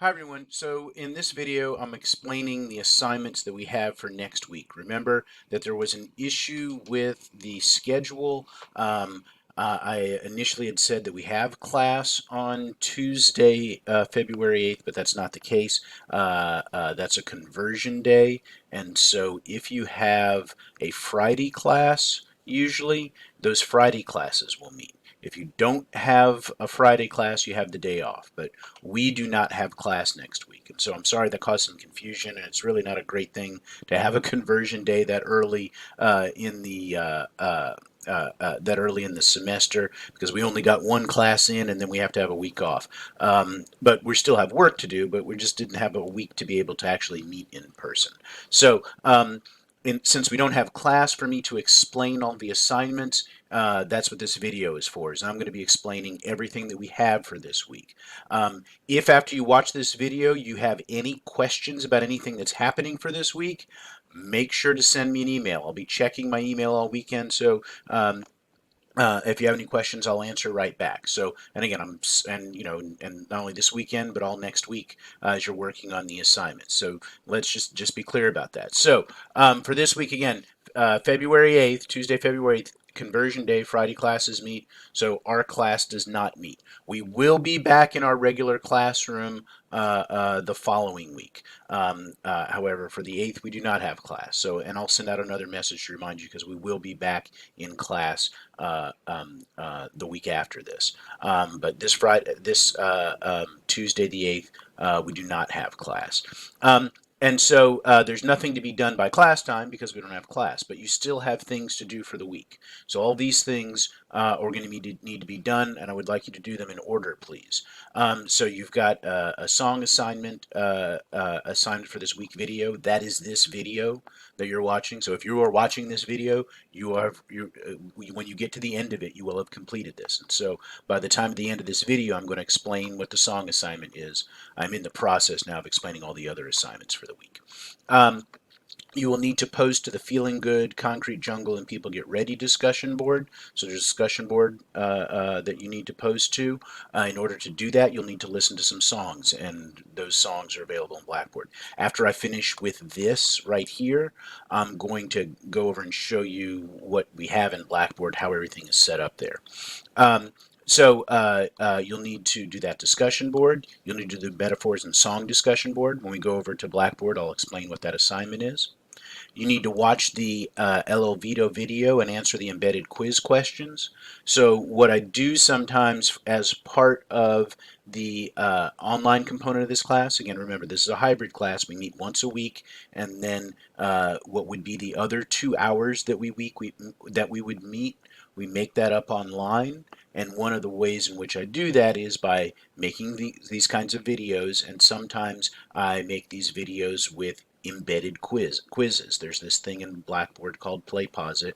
Hi everyone. So in this video, I'm explaining the assignments that we have for next week. Remember that there was an issue with the schedule. I initially had said that we have class on Tuesday, February 8th, but that's not the case. That's a conversion day. And so if you have a Friday class, usually those Friday classes will meet. If you don't have a Friday class, you have the day off. But we do not have class next week. And so I'm sorry that caused some confusion, and it's really not a great thing to have a conversion day that early in the that early in the semester, because we only got one class in and then we have to have a week off. But we still have work to do, but we just didn't have a week to be able to actually meet in person. So since we don't have class for me to explain all the assignments, that's what this video is for, is I'm going to be explaining everything that we have for this week. If after you watch this video you have any questions about anything that's happening for this week, make sure to send me an email. I'll be checking my email all weekend, so if you have any questions, I'll answer right back. So, and again, and not only this weekend, but all next week as you're working on the assignments. So let's just be clear about that. So for this week, again, February 8th, Tuesday, February 8th, conversion day, Friday classes meet. So our class does not meet. We will be back in our regular classroom the following week. However, for the 8th, we do not have class. So, and I'll send out another message to remind you, because we will be back in class the week after this. But this Friday, this Tuesday the 8th, we do not have class. And so there's nothing to be done by class time because we don't have class, but you still have things to do for the week. So all these things are going to need to be done, and I would like you to do them in order, please. So you've got a song assignment assigned for this week video. That is this video that you're watching. So if you are watching this video, when you get to the end of it, you will have completed this. And so by the time at the end of this video, I'm going to explain what the song assignment is. I'm in the process now of explaining all the other assignments for the week. You will need to post to the Feeling Good, Concrete Jungle, and People Get Ready discussion board. So there's a discussion board that you need to post to. In order to do that, you'll need to listen to some songs, and those songs are available in Blackboard. After I finish with this right here, I'm going to go over and show you what we have in Blackboard, how everything is set up there. You'll need to do that discussion board. You'll need to do the metaphors and song discussion board. When we go over to Blackboard, I'll explain what that assignment is. You need to watch the LL Vito video and answer the embedded quiz questions. So what I do sometimes as part of the online component of this class, again, remember, this is a hybrid class. We meet once a week, and then what would be the other 2 hours that we would meet, we make that up online. And one of the ways in which I do that is by making these kinds of videos, and sometimes I make these videos with embedded quizzes. There's this thing in Blackboard called PlayPosit,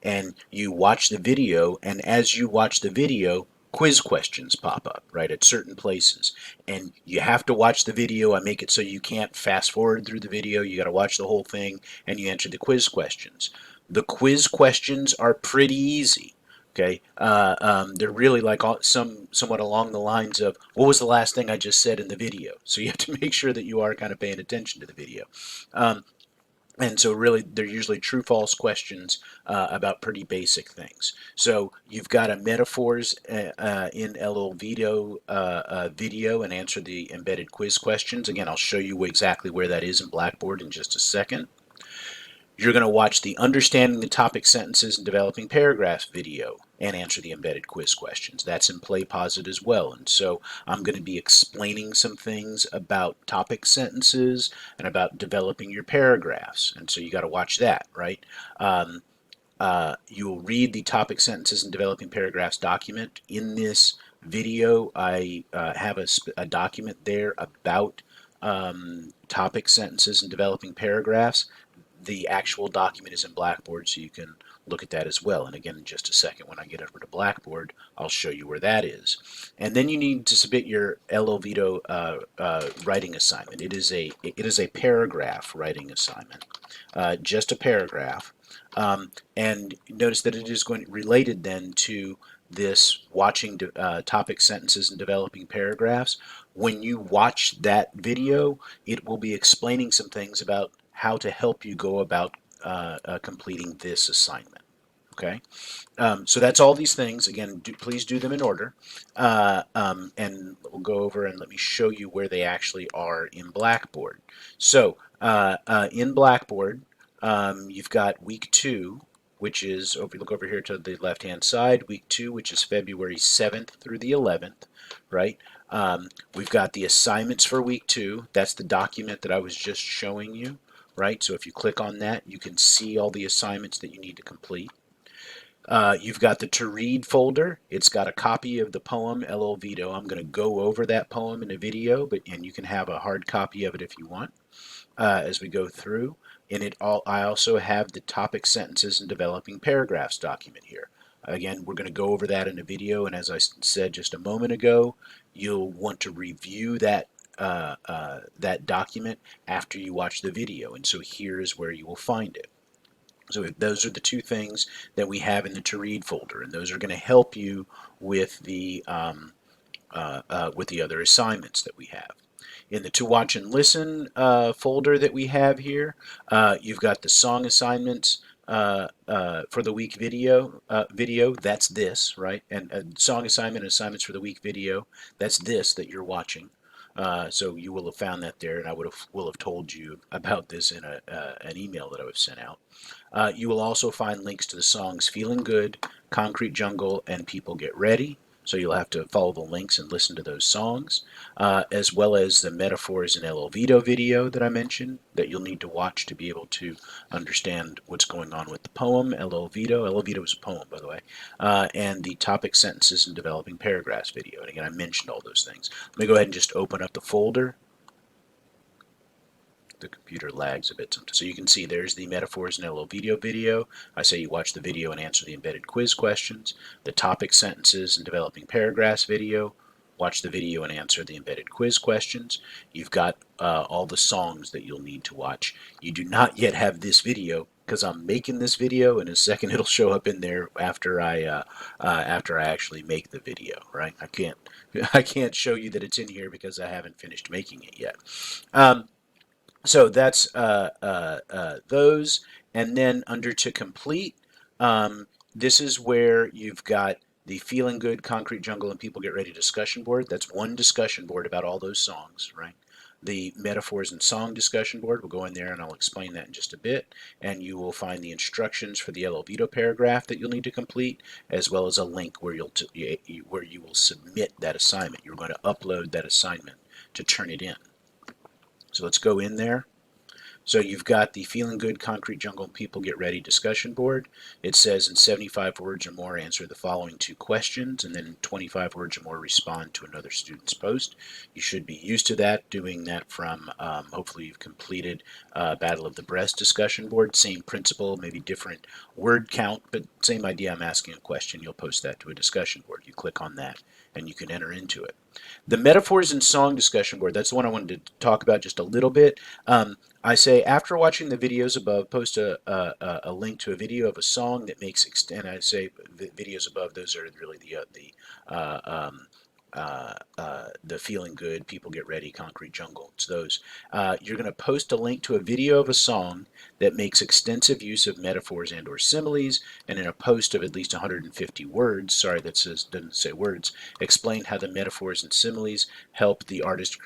and you watch the video, and as you watch the video, quiz questions pop up right at certain places, and you have to watch the video. I make it so you can't fast forward through the video. You got to watch the whole thing, and you answer the quiz questions. The quiz questions are pretty easy. Okay, they're really like somewhat along the lines of, what was the last thing I just said in the video? So you have to make sure that you are kind of paying attention to the video. And so really, they're usually true-false questions about pretty basic things. So you've got a metaphors in LL Vito video, and answer the embedded quiz questions. Again, I'll show you exactly where that is in Blackboard in just a second. You're going to watch the Understanding the Topic Sentences and Developing Paragraphs video and answer the embedded quiz questions. That's in PlayPosit as well. And so I'm going to be explaining some things about topic sentences and about developing your paragraphs. And so you got to watch that, right? You will read the Topic Sentences and Developing Paragraphs document. In this video, I have a document there about topic sentences and developing paragraphs. The actual document is in Blackboard, so you can look at that as well. And again, in just a second, when I get over to Blackboard, I'll show you where that is. And then you need to submit your LL Vito writing assignment. It is a paragraph writing assignment, just a paragraph. And notice that it is related then to this watching topic sentences and developing paragraphs. when you watch that video, it will be explaining some things about how to help you go about completing this assignment. Okay, so that's all these things. Again, please do them in order, and we'll go over and let me show you where they actually are in Blackboard. So in Blackboard, you've got week 2, which is, if you look over here to the left-hand side, week 2, which is February 7th through the 11th, right? We've got the assignments for week 2. That's the document that I was just showing you, right? So if you click on that, you can see all the assignments that you need to complete. You've got the to read folder. It's got a copy of the poem El Olvido. I'm going to go over that poem in a video, and you can have a hard copy of it if you want as we go through. I also have the topic sentences and developing paragraphs document here. Again, we're going to go over that in a video, and as I said just a moment ago, you'll want to review that that document after you watch the video, and so here's where you will find it. So those are the two things that we have in the to read folder, and those are going to help you with the other assignments that we have. In the to watch and listen folder that we have here, you've got the song assignments for the week video. That's this, right? And song assignment and assignments for the week video. That's this that you're watching. So you will have found that there, and I will have told you about this in an email that I was sent out. You will also find links to the songs Feeling Good, Concrete Jungle, and People Get Ready. So you'll have to follow the links and listen to those songs, as well as the Metaphors in El Olvido video that I mentioned that you'll need to watch to be able to understand what's going on with the poem El Olvido. El Olvido is a poem, by the way, and the topic sentences and developing paragraphs video. And again, I mentioned all those things. Let me go ahead and just open up the folder. The computer lags a bit sometimes. So you can see there's the Metaphors in El Olvido video. I say you watch the video and answer the embedded quiz questions. The topic sentences and developing paragraphs video. Watch the video and answer the embedded quiz questions. You've got all the songs that you'll need to watch. You do not yet have this video because I'm making this video. In a second, it'll show up in there after I actually make the video. Right? I can't show you that it's in here because I haven't finished making it yet. So that's those. And then under to complete, this is where you've got the Feeling Good, Concrete Jungle, and People Get Ready discussion board. That's one discussion board about all those songs, right? The Metaphors and Song discussion board, we'll go in there and I'll explain that in just a bit. And you will find the instructions for the El Olvido paragraph that you'll need to complete, as well as a link where where you will submit that assignment. You're going to upload that assignment to turn it in. So let's go in there. So you've got the Feeling Good, Concrete Jungle, People Get Ready discussion board. It says in 75 words or more, answer the following 2 questions, and then in 25 words or more, respond to another student's post. You should be used to that, doing that from, hopefully you've completed Battle of the Breast discussion board. Same principle, maybe different word count, but same idea. I'm asking a question. You'll post that to a discussion board. You click on that, and you can enter into it. The Metaphors and Song discussion board, that's the one I wanted to talk about just a little bit. I say after watching the videos above, post a link to a video of a song that makes, and I say videos above, those are really the Feeling Good, People Get Ready, Concrete Jungle. It's those. You're going to post a link to a video of a song that makes extensive use of metaphors and or similes, and in a post of at least 150 words, sorry that doesn't say words, explain how the metaphors and similes help the artist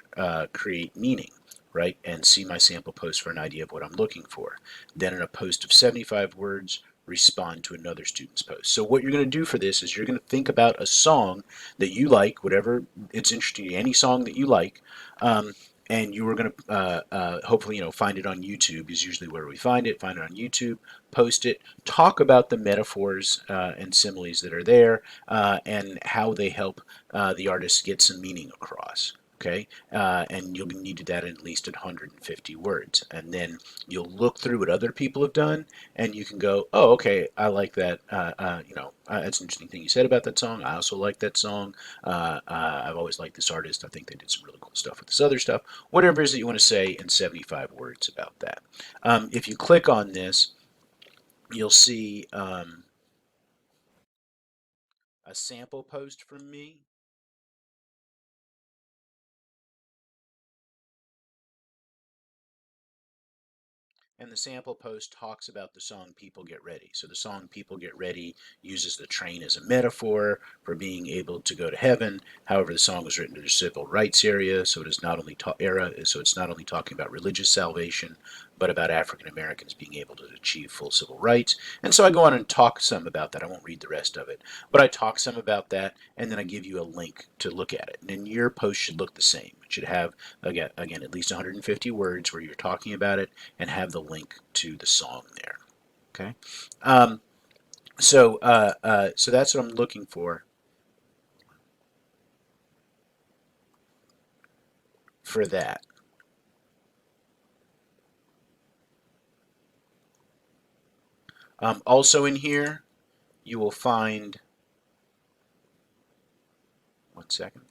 create meaning. Right, and see my sample post for an idea of what I'm looking for. Then in a post of 75 words, respond to another student's post. So what you're going to do for this is you're going to think about a song that you like, whatever it's interesting to you, any song that you like, and you are going to hopefully find it on YouTube is usually where we find it. Find it on YouTube, post it, talk about the metaphors and similes that are there, and how they help the artist get some meaning across. Okay, and you'll need to do that in at least 150 words, and then you'll look through what other people have done, and you can go, oh, okay, I like that. That's an interesting thing you said about that song. I also like that song. I've always liked this artist. I think they did some really cool stuff with this other stuff. Whatever it is that you want to say in 75 words about that. If you click on this, you'll see a sample post from me. and the sample post talks about the song People Get Ready. So the song People Get Ready uses the train as a metaphor for being able to go to heaven. However, the song was written to the civil rights era, so it is not only so it's not only talking about religious salvation, but about African Americans being able to achieve full civil rights. And so I go on and talk some about that. I won't read the rest of it, but I talk some about that, and then I give you a link to look at it. And then your post should look the same. It should have again at least 150 words where you're talking about it, and have the link to the song there. Okay, so that's what I'm looking for that. Also in here, you will find, one second,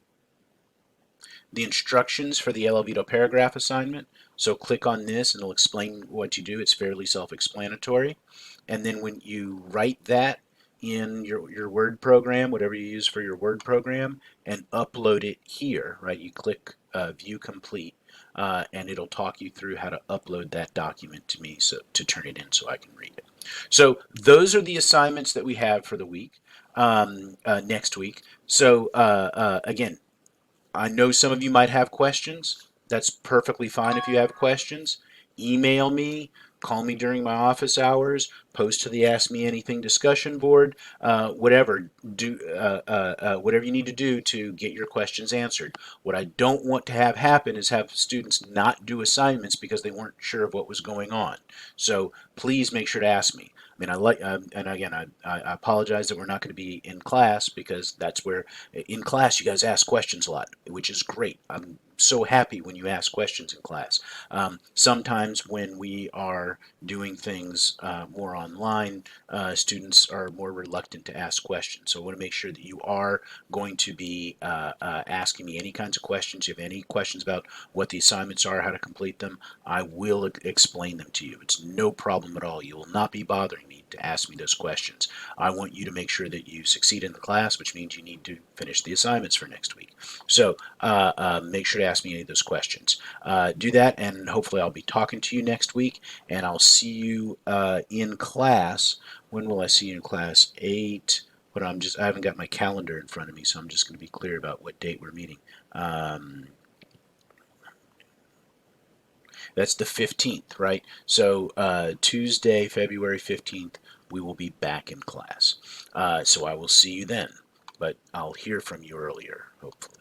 the instructions for the El Oviedo paragraph assignment. So click on this and it'll explain what you do. It's fairly self-explanatory. And then when you write that in your Word program, whatever you use for your Word program, and upload it here, right? You click View Complete, and it'll talk you through how to upload that document to me so to turn it in so I can read it. So those are the assignments that we have for the week, next week. So again, I know some of you might have questions. That's perfectly fine if you have questions. Email me, call me during my office hours, post to the Ask Me Anything discussion board, whatever. Whatever you need to do to get your questions answered. What I don't want to have happen is have students not do assignments because they weren't sure of what was going on. So please make sure to ask me. I mean, and again, I apologize that we're not going to be in class because that's where in class you guys ask questions a lot, which is great. I'm so happy when you ask questions in class. Sometimes when we are doing things more online, students are more reluctant to ask questions. So I want to make sure that you are going to be asking me any kinds of questions. If you have any questions about what the assignments are, how to complete them, I will explain them to you. It's no problem at all. You will not be bothering me to ask me those questions. I want you to make sure that you succeed in the class, which means you need to finish the assignments for next week. So make sure to ask me any of those questions. Do that, and hopefully I'll be talking to you next week, and I'll see you in class. When will I see you in class? 8. But I haven't got my calendar in front of me, so I'm just going to be clear about what date we're meeting. That's the 15th, right? So Tuesday, February 15th, we will be back in class. So I will see you then, but I'll hear from you earlier, hopefully.